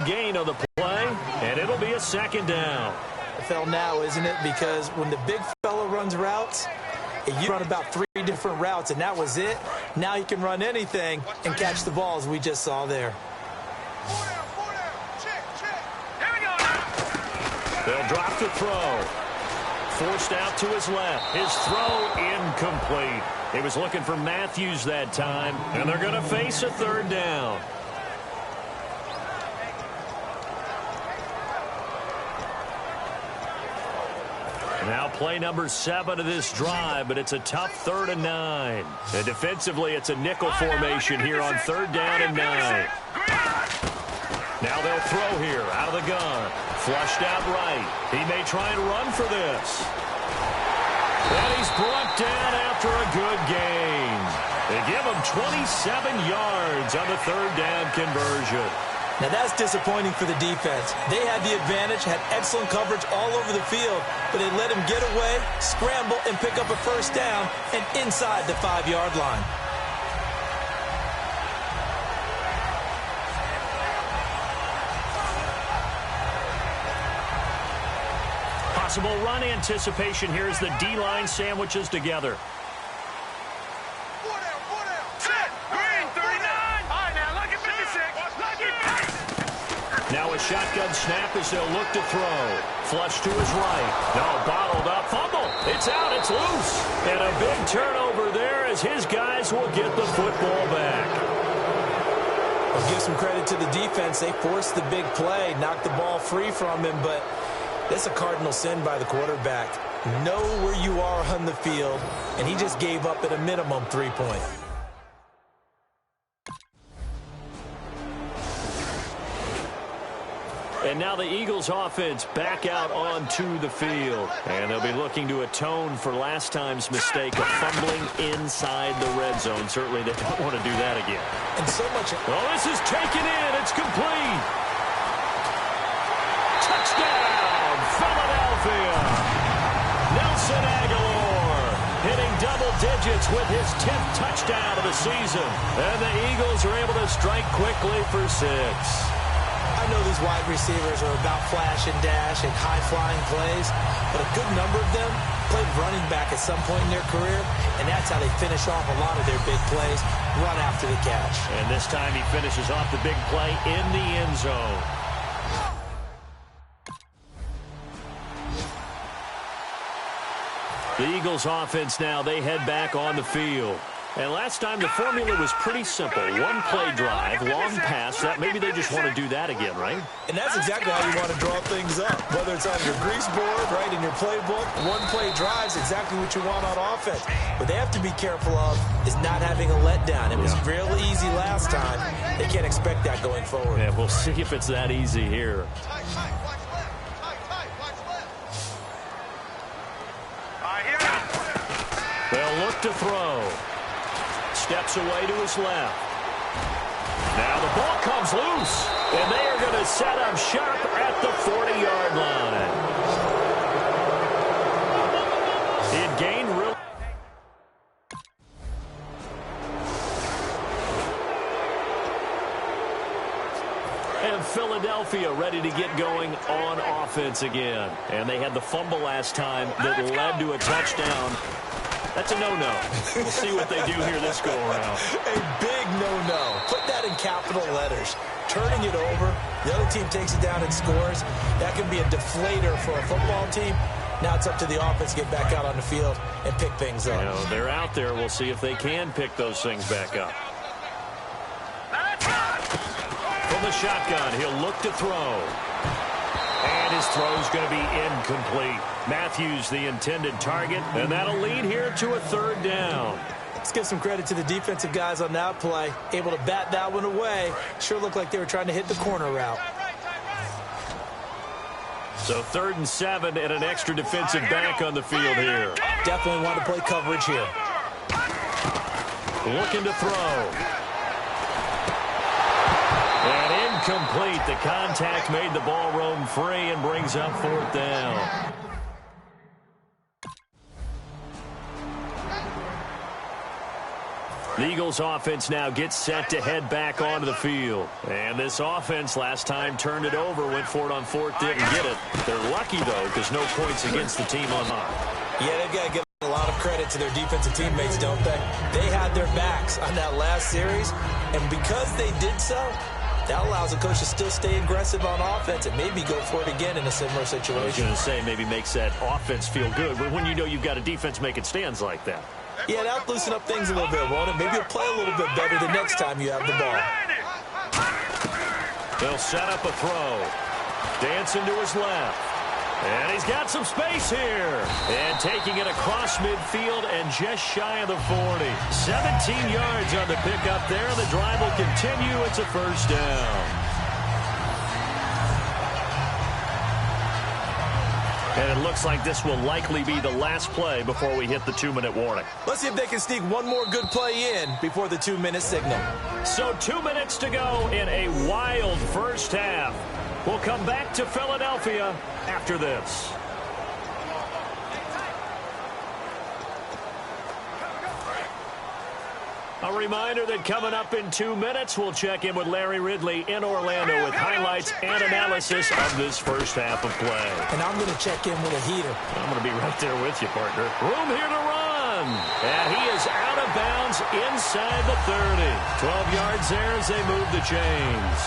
gain of the play, and it'll be a second down. NFL now, isn't it? Because when the big fella runs routes, you run about 3 different routes, and that was it. Now you can run anything and catch the balls we just saw there. They'll drop the throw. Forced out to his left. His throw incomplete. He was looking for Matthews that time, and they're going to face a third down. Now play number 7 of this drive, but it's a tough 3rd and 9. And defensively, it's a nickel formation here on 3rd down and 9. Now they'll throw here out of the gun. Flushed out right. He may try and run for this. And he's brought down after a good gain. They give him 27 yards on the 3rd down conversion. Now that's disappointing for the defense. They had the advantage, had excellent coverage all over the field, but they let him get away, scramble, and pick up a first down and inside the 5-yard line. Possible run anticipation here as the D-line sandwiches together. Now a shotgun snap as they'll look to throw. Flush to his right. No, bottled up. Fumble. It's out. It's loose. And a big turnover there as his guys will get the football back. I'll give some credit to the defense. They forced the big play, knocked the ball free from him, but that's a cardinal sin by the quarterback. Know where you are on the field, and he just gave up at a minimum 3-point. And now the Eagles offense back out onto the field. And they'll be looking to atone for last time's mistake of fumbling inside the red zone. Certainly they don't want to do that again. And so much. Well, this is taken in. It's complete. Touchdown, Philadelphia. Nelson Aguilar hitting double digits with his 10th touchdown of the season. And the Eagles are able to strike quickly for 6. I know these wide receivers are about flash and dash and high-flying plays, but a good number of them played running back at some point in their career, and that's how they finish off a lot of their big plays, run after the catch. And this time he finishes off the big play in the end zone. The Eagles offense now, they head back on the field. And last time the formula was pretty simple. One play drive, long pass. That maybe they just want to do that again, right? And that's exactly how you want to draw things up. Whether it's on your grease board, right, in your playbook, one play drive is exactly what you want on offense. What they have to be careful of is not having a letdown. It was real easy last time. They can't expect that going forward. Yeah, we'll see if it's that easy here. They'll look to throw. Steps away to his left. Now the ball comes loose, and they are going to set up shop at the 40-yard line. It gained real. And Philadelphia ready to get going on offense again. And they had the fumble last time that led to a touchdown. That's a no-no. We'll see what they do here this go-around. A big no-no. Put that in capital letters. Turning it over, the other team takes it down and scores. That can be a deflator for a football team. Now it's up to the offense to get back out on the field and pick things up. You know, they're out there. We'll see if they can pick those things back up. From the shotgun, he'll look to throw. And his throw's going to be incomplete. Matthews, the intended target, and that'll lead here to a 3rd down. Let's give some credit to the defensive guys on that play. Able to bat that one away. Sure looked like they were trying to hit the corner route. So 3rd and 7 and an extra defensive back on the field here. Definitely want to play coverage here. Looking to throw. And incomplete. The contact made the ball roam free and brings up 4th down. The Eagles offense now gets set to head back onto the field. And this offense last time turned it over, went for it on fourth, didn't get it. They're lucky, though, because no points against the team on high. Yeah, they've got to give a lot of credit to their defensive teammates, don't they? They had their backs on that last series, and because they did so, that allows the coach to still stay aggressive on offense and maybe go for it again in a similar situation. I was going to say, maybe makes that offense feel good, but when you know you've got a defense making stands like that. Yeah, that'll loosen up things a little bit, won't it? Maybe you'll play a little bit better the next time you have the ball. They'll set up a throw. Dancing to his left. And he's got some space here. And taking it across midfield and just shy of the 40. 17 yards on the pickup there. The drive will continue. It's a first down. And it looks like this will likely be the last play before we hit the 2-minute warning. Let's see if they can sneak one more good play in before the 2-minute signal. So 2 minutes to go in a wild first half. We'll come back to Philadelphia after this. A reminder that coming up in 2 minutes, we'll check in with Larry Ridley in Orlando with highlights and analysis of this first half of play. And I'm going to check in with a heater. I'm going to be right there with you, partner. Room here to run. And he is out of bounds inside the 30. 12 yards there as they move the chains.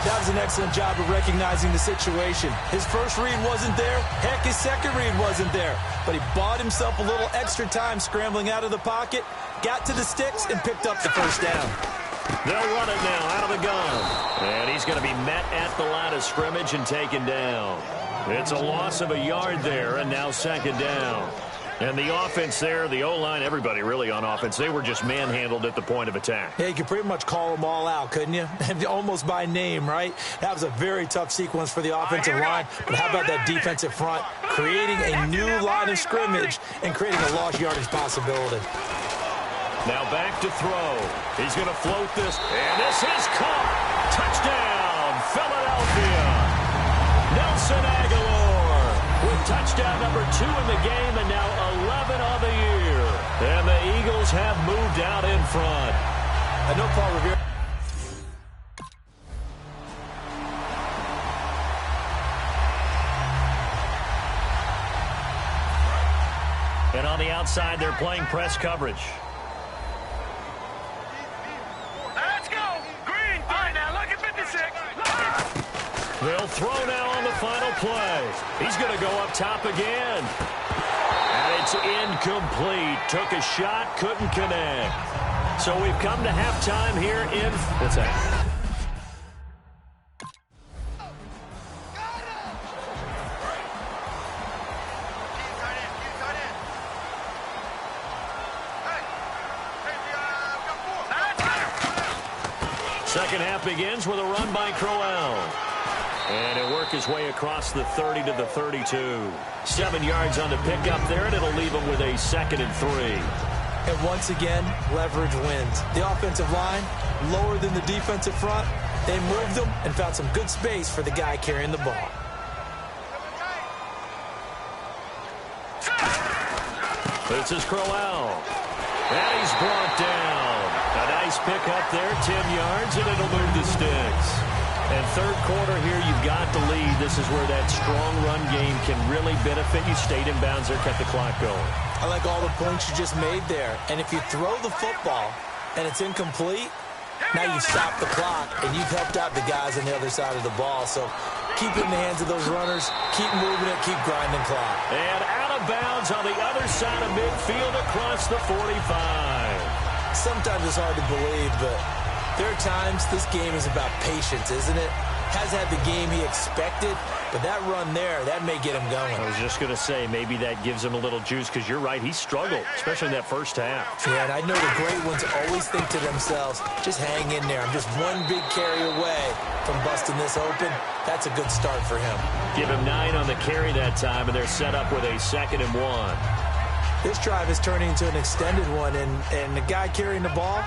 That was an excellent job of recognizing the situation. His first read wasn't there. Heck, his second read wasn't there. But he bought himself a little extra time scrambling out of the pocket, got to the sticks, and picked up the first down. They'll run it now out of the gun. And he's going to be met at the line of scrimmage and taken down. It's a loss of a yard there, and now second down. And the offense there, the O-line, everybody really on offense, they were just manhandled at the point of attack. Yeah, you could pretty much call them all out, couldn't you? Almost by name, right? That was a very tough sequence for the offensive line. But how about that defensive front? Creating a new line of scrimmage and creating a lost yardage possibility. Now back to throw. He's going to float this. And this is caught. Touchdown, Philadelphia. Nelson Aguilar with touchdown number 2 in the game and now 11 on the year. And the Eagles have moved out in front. I know Paul Revere. And on the outside, they're playing press coverage. Let's go. Green. All right, now look at 56. They'll throw now on the final play. He's going to go up top again. And it's incomplete. Took a shot, couldn't connect. So we've come to halftime here in... What's that? Second half begins with a run by Crowell. And he'll work his way across the 30 to the 32. 7 yards on the pickup there, and it'll leave him with a 2nd and 3. And once again, leverage wins. The offensive line, lower than the defensive front. They moved them and found some good space for the guy carrying the ball. This is Crowell. And he's brought down. A nice pickup there, 10 yards, and it'll move the sticks. And third quarter here, you've got the lead. This is where that strong run game can really benefit you. Stayed in bounds there, kept the clock going. I like all the points you just made there. And if you throw the football and it's incomplete, now you've stopped the clock and you've helped out the guys on the other side of the ball. So keep it in the hands of those runners. Keep moving it. Keep grinding clock. And out of bounds on the other side of midfield across the 45. Sometimes it's hard to believe, but there are times this game is about patience, isn't it? Has had the game he expected, but that run there, that may get him going. I was just going to say, maybe that gives him a little juice, because you're right, he struggled, especially in that first half. Yeah, and I know the great ones always think to themselves, just hang in there. I'm just one big carry away from busting this open. That's a good start for him. Give him 9 on the carry that time, and they're set up with a 2nd and 1. This drive is turning into an extended one, and the guy carrying the ball,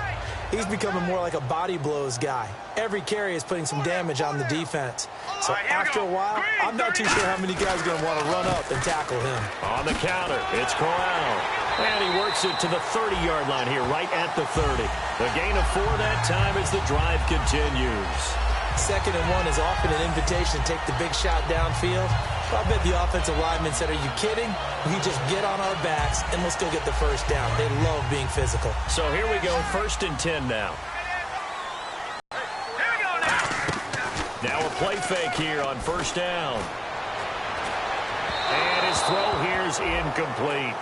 he's becoming more like a body blows guy. Every carry is putting some damage on the defense. So after a while, I'm not too sure how many guys are going to want to run up and tackle him. On the counter, it's Corral. And he works it to the 30-yard line here, right at the 30. The gain of 4 that time as the drive continues. 2nd and 1 is often an invitation to take the big shot downfield. I bet the offensive lineman said, are you kidding? We just get on our backs and let's go get the first down. They love being physical. So here we go, 1st and 10 now. Now a play fake here on 1st down. And his throw here is incomplete.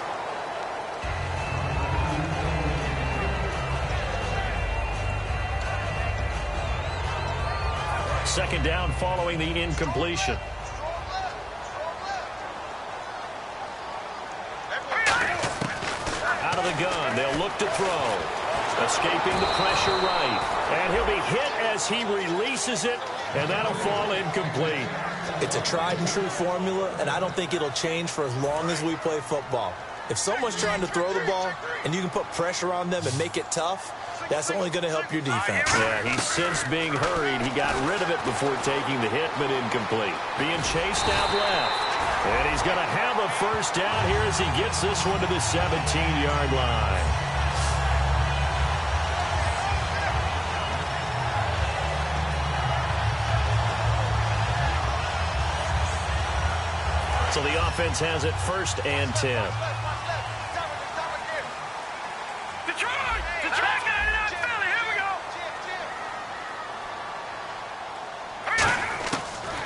Second down following the incompletion. Out of the gun, they'll look to throw. Escaping the pressure right. And he'll be hit as he releases it, and that'll fall incomplete. It's a tried and true formula, and I don't think it'll change for as long as we play football. If someone's trying to throw the ball and you can put pressure on them and make it tough, that's only going to help your defense. Yeah, he's since being hurried. He got rid of it before taking the hit, but incomplete. Being chased out left. And he's going to have a first down here as he gets this one to the 17-yard line. So the offense has it 1st and 10.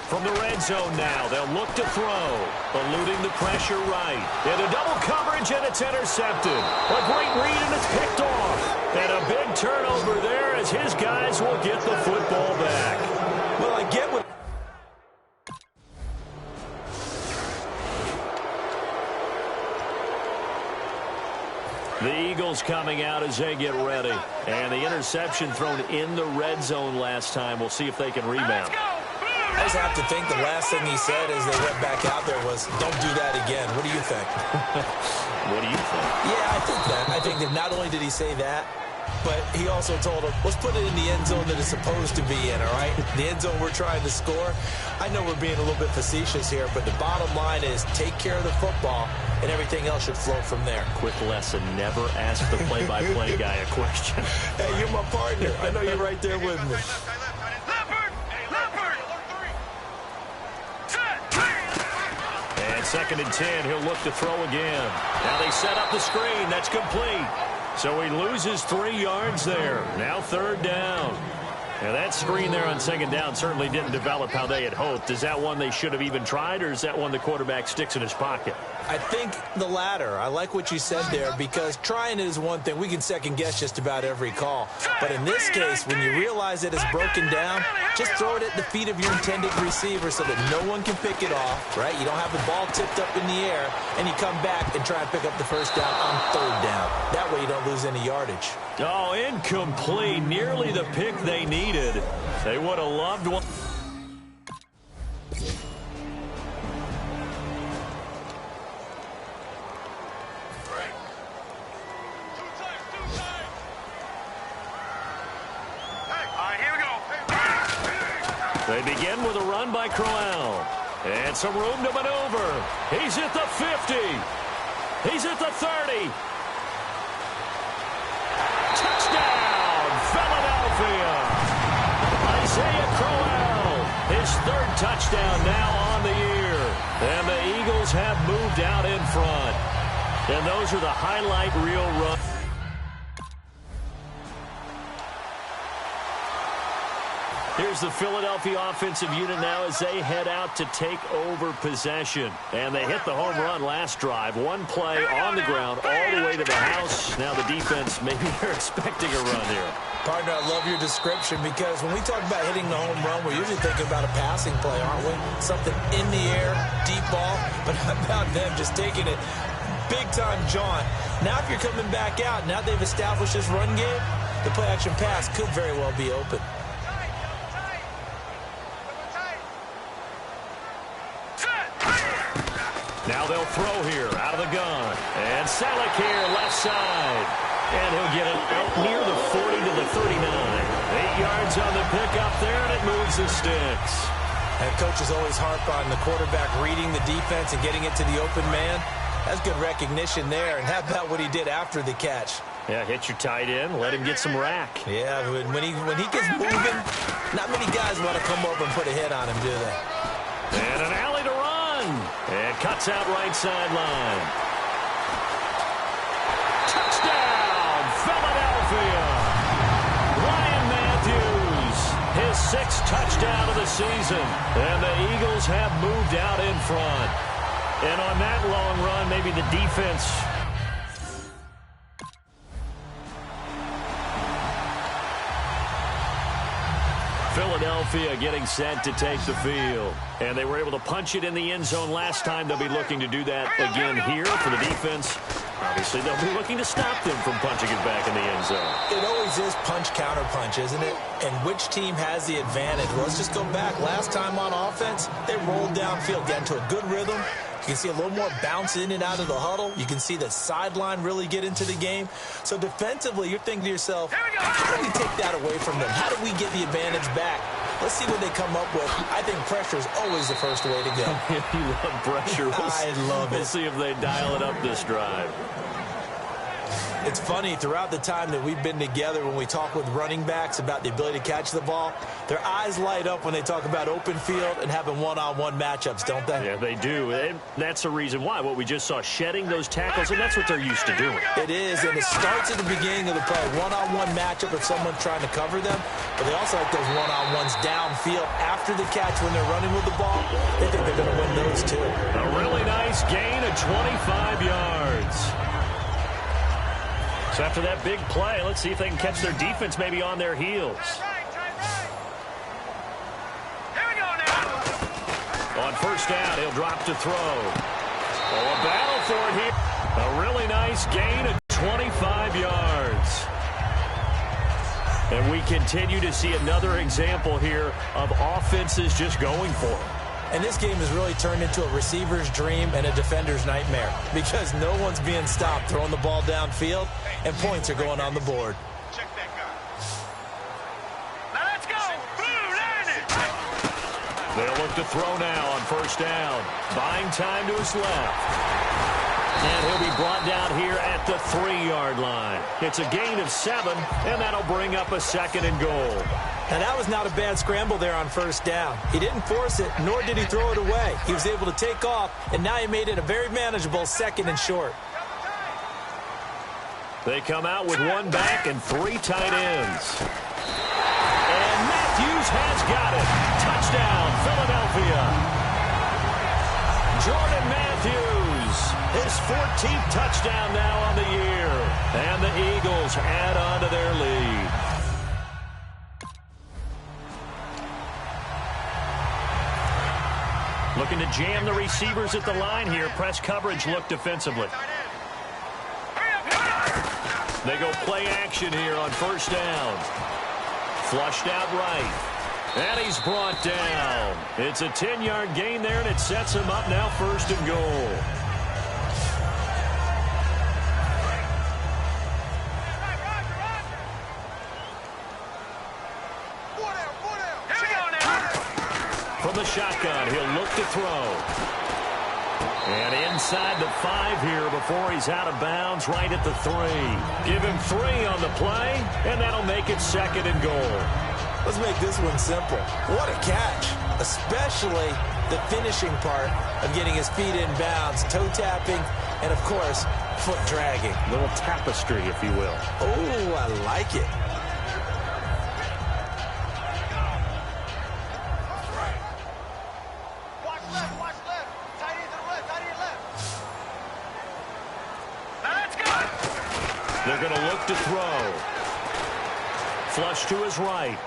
From the red zone now, they'll look to throw. Eluding the pressure right. Into double coverage, and it's intercepted. A great read, and it's picked off. And a big turnover there as his guys will get the football back. Well, I get what... The Eagles coming out as they get ready. And the interception thrown in the red zone last time. We'll see if they can rebound. I just have to think the last thing he said as they went back out there was, don't do that again. What do you think? What do you think? Yeah, I think that. I think that not only did he say that, but he also told him, let's put it in the end zone that it's supposed to be in, all right? The end zone we're trying to score. I know we're being a little bit facetious here, but the bottom line is take care of the football, and everything else should flow from there. Quick lesson, never ask the play-by-play guy a question. Hey, you're my partner. I know you're right there with me. And 2nd and 10, he'll look to throw again. Now they set up the screen. That's complete. So he loses 3 yards there. Now 3rd down. Now that screen there on 2nd down certainly didn't develop how they had hoped. Is that one they should have even tried, or is that one the quarterback sticks in his pocket? I think the latter. I like what you said there, because trying it is one thing. We can second-guess just about every call. But in this case, when you realize it is broken down, just throw it at the feet of your intended receiver so that no one can pick it off, right? You don't have the ball tipped up in the air, and you come back and try and pick up the first down on 3rd down. That way you don't lose any yardage. Oh, incomplete. Nearly the pick they needed. They would have loved one. They begin with a run by Corral. And some room to maneuver. He's at the 50. He's at the 30. Touchdown, Philadelphia. Isaiah Corral, his 3rd touchdown now on the year. And the Eagles have moved out in front. And those are the highlight reel runs. Here's the Philadelphia offensive unit now as they head out to take over possession. And they hit the home run last drive. One play on the ground all the way to the house. Now the defense, maybe they're expecting a run here. Partner, I love your description, because when we talk about hitting the home run, we're usually thinking about a passing play, aren't we? Something in the air, deep ball. But how about them just taking it big-time jaunt? Now if you're coming back out, now they've established this run game, the play-action pass could very well be open. Now they'll throw here out of the gun. And Selleck here, left side. And he'll get it out near the 40 to the 39. 8 yards on the pickup there, and it moves the sticks. And coaches always harp on the quarterback reading the defense and getting it to the open man. That's good recognition there. And how about what he did after the catch? Yeah, hit your tight end, let him get some rack. Yeah, when he gets moving, not many guys want to come over and put a hit on him, do they? And an alley to run. And cuts out right sideline. Touchdown, Philadelphia. Ryan Matthews, his 6th touchdown of the season. And the Eagles have moved out in front. And on that long run, maybe the defense... Philadelphia getting set to take the field. And they were able to punch it in the end zone last time. They'll be looking to do that again here for the defense. Obviously, they'll be looking to stop them from punching it back in the end zone. It always is punch-counter-punch, isn't it? And which team has the advantage? Well, let's just go back. Last time on offense, they rolled downfield, got into a good rhythm. You can see a little more bounce in and out of the huddle. You can see the sideline really get into the game. So defensively, you're thinking to yourself, how do we take that away from them? How do we get the advantage back? Let's see what they come up with. I think pressure is always the first way to go. You love pressure. I love it. We'll see if they dial it up this drive. It's funny, throughout the time that we've been together, when we talk with running backs about the ability to catch the ball, their eyes light up when they talk about open field and having one-on-one matchups, don't they? Yeah, they do. And that's the reason why. What we just saw, shedding those tackles, and that's what they're used to doing. It is, and it starts at the beginning of the play. One-on-one matchup if someone's trying to cover them, but they also like those one-on-ones downfield after the catch when they're running with the ball. They think they're going to win those, too. A really nice gain of 25 yards. So after that big play, let's see if they can catch their defense maybe on their heels. Here we go now. On first down, he'll drop to throw. Oh, a battle for it here. A really nice gain of 25 yards. And we continue to see another example here of offenses just going for it. And this game has really turned into a receiver's dream and a defender's nightmare because no one's being stopped throwing the ball downfield, and points are going on the board. Check that guy. Now let's go. Blue landed. They'll look to throw now on first down. Buying time to his left. And he'll be brought down here at the 3-yard line. It's a gain of 7, and that'll bring up a 2nd and goal. And that was not a bad scramble there on first down. He didn't force it, nor did he throw it away. He was able to take off, and now he made it a very manageable 2nd and short. They come out with 1 back and 3 tight ends. And Matthews has got it. Touchdown, Philadelphia. Jordan Matthews, his 14th touchdown now on the year. And the Eagles add on to their lead. Looking to jam the receivers at the line here. Press coverage look defensively. They go play action here on first down. Flushed out right. And he's brought down. It's a 10-yard gain there, and it sets him up now 1st and goal. From the shotgun, he'll look to throw. And inside the 5 here before he's out of bounds, right at the 3. Give him 3 on the play, and that'll make it 2nd and goal. Let's make this one simple. What a catch, especially the finishing part of getting his feet in bounds, toe tapping, and, of course, foot dragging. A little tapestry, if you will. Oh, I like it. They're going to look to throw. Flush to his right.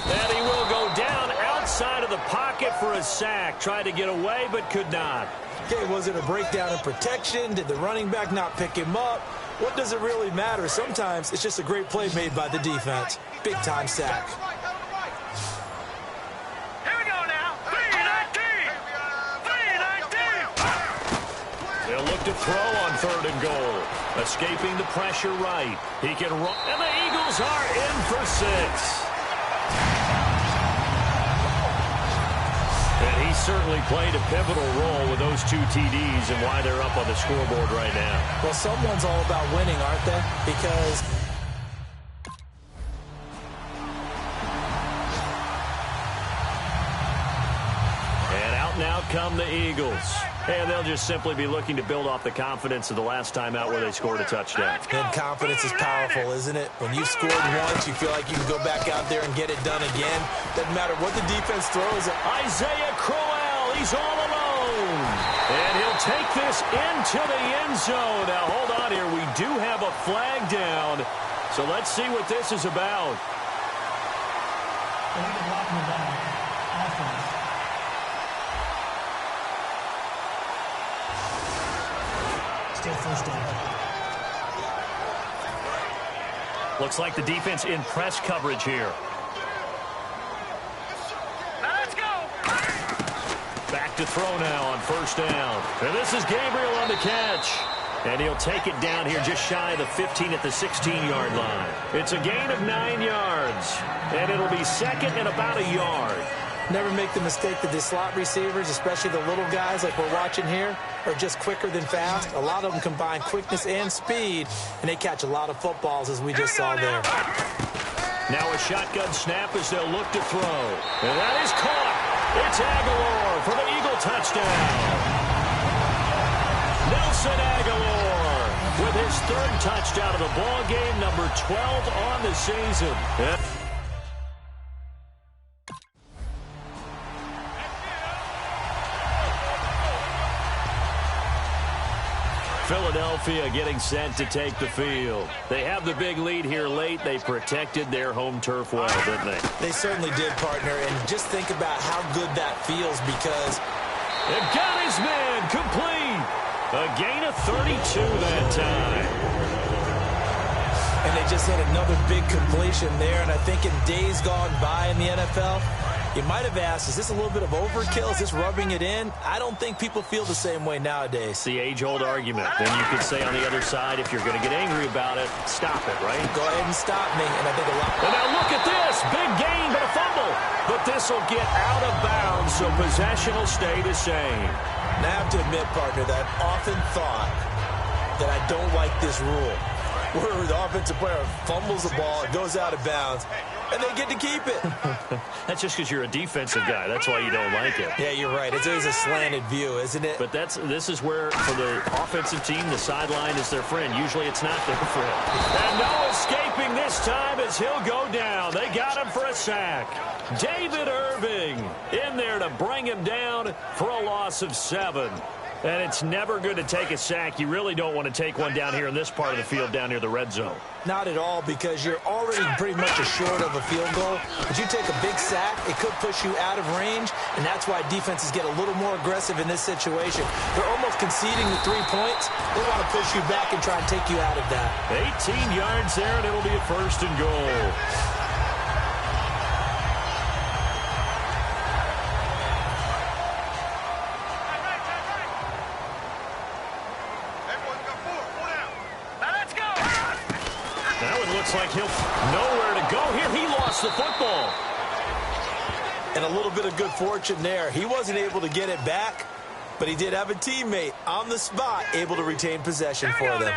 And he will go down outside of the pocket for a sack. Tried to get away, but could not. Okay, was it a breakdown in protection? Did the running back not pick him up? What does it really matter? Sometimes it's just a great play made by the defense. Big-time sack. Here we go now. 3-19. 3-19. They'll look to throw on 3rd and goal. Escaping the pressure right. He can run. And the Eagles are in for 6. certainly played a pivotal role with those 2 TDs and why they're up on the scoreboard right now. Well, someone's all about winning, aren't they? Because and out and out come the Eagles. And they'll just simply be looking to build off the confidence of the last time out where they scored a touchdown. And confidence is powerful, isn't it? When you've scored once, you feel like you can go back out there and get it done again. Doesn't matter what the defense throws. Isaiah Crowell, he's all alone. And he'll take this into the end zone. Now, hold on here. We do have a flag down. So let's see what this is about. Still first down. Looks like the defense in press coverage here. Now let's go. Back to throw now on first down. And this is Gabriel on the catch. And he'll take it down here just shy of the 15 at the 16-yard line. It's a gain of 9 yards. And it'll be second and about a yard. Never make the mistake that the slot receivers, especially the little guys like we're watching here, are just quicker than fast. A lot of them combine quickness and speed, and they catch a lot of footballs, as we just saw there. Now a shotgun snap as they'll look to throw. And that is caught. It's Aguilar for the Eagle touchdown. Nelson Aguilar with his 3rd touchdown of the ball game, number 12 on the season. Philadelphia getting set to take the field. They have the big lead here late. They protected their home turf well, didn't they? They certainly did, partner, and just think about how good that feels because they've got his man complete. A gain of 32 that time. And they just had another big completion there, and I think in days gone by in the NFL, you might have asked, is this a little bit of overkill? Is this rubbing it in? I don't think people feel the same way nowadays. It's the age-old argument. Then you could say on the other side, if you're going to get angry about it, stop it, right? Go ahead and stop me, and I think a lot. And now look at this. Big gain, but a fumble. But this will get out of bounds, so possession will stay the same. Now I have to admit, partner, that I've often thought that I don't like this rule, where the offensive player fumbles the ball, it goes out of bounds, and they get to keep it. That's just because you're a defensive guy. That's why you don't like it. Yeah, you're right. It's always a slanted view, isn't it? But this is where, for the offensive team, the sideline is their friend. Usually it's not their friend. And no escaping this time as he'll go down. They got him for a sack. David Irving in there to bring him down for a loss of 7. And it's never good to take a sack. You really don't want to take one down here in this part of the field, down near the red zone. Not at all, because you're already pretty much assured of a field goal. But you take a big sack, it could push you out of range, and that's why defenses get a little more aggressive in this situation. They're almost conceding the 3 points. They want to push you back and try and take you out of that. 18 yards there, and it'll be a 1st and goal. Looks like he'll nowhere to go here. He lost the football. And a little bit of good fortune there. He wasn't able to get it back, but he did have a teammate on the spot able to retain possession for them.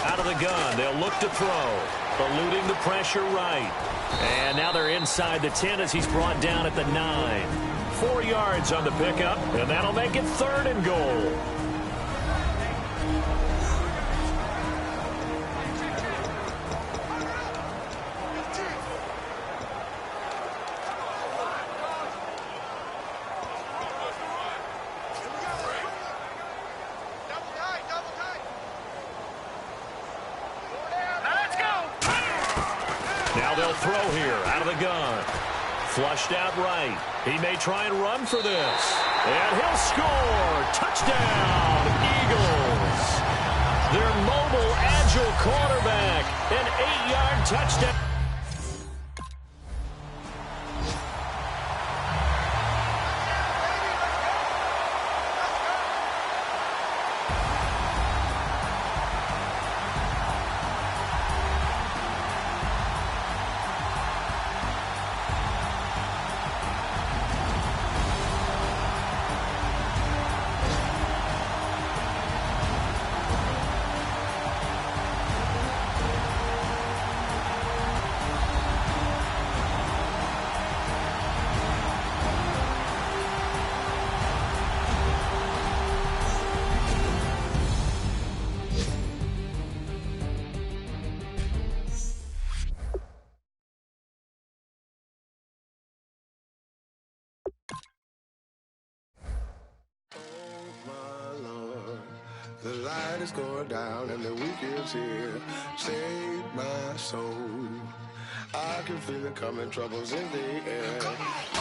Out of the gun, they'll look to throw. Eluding the pressure right. And now they're inside the 10 as he's brought down at the 9. 4 yards on the pickup, and that'll make it 3rd and goal. Now they'll throw here out of the gun. Flushed out right. He may try and run for this. And he'll score. Touchdown, Eagles. Their mobile, agile quarterback. An 8-yard touchdown. night is going down and the weekend's here. Save my soul. I can feel it coming, troubles in the air.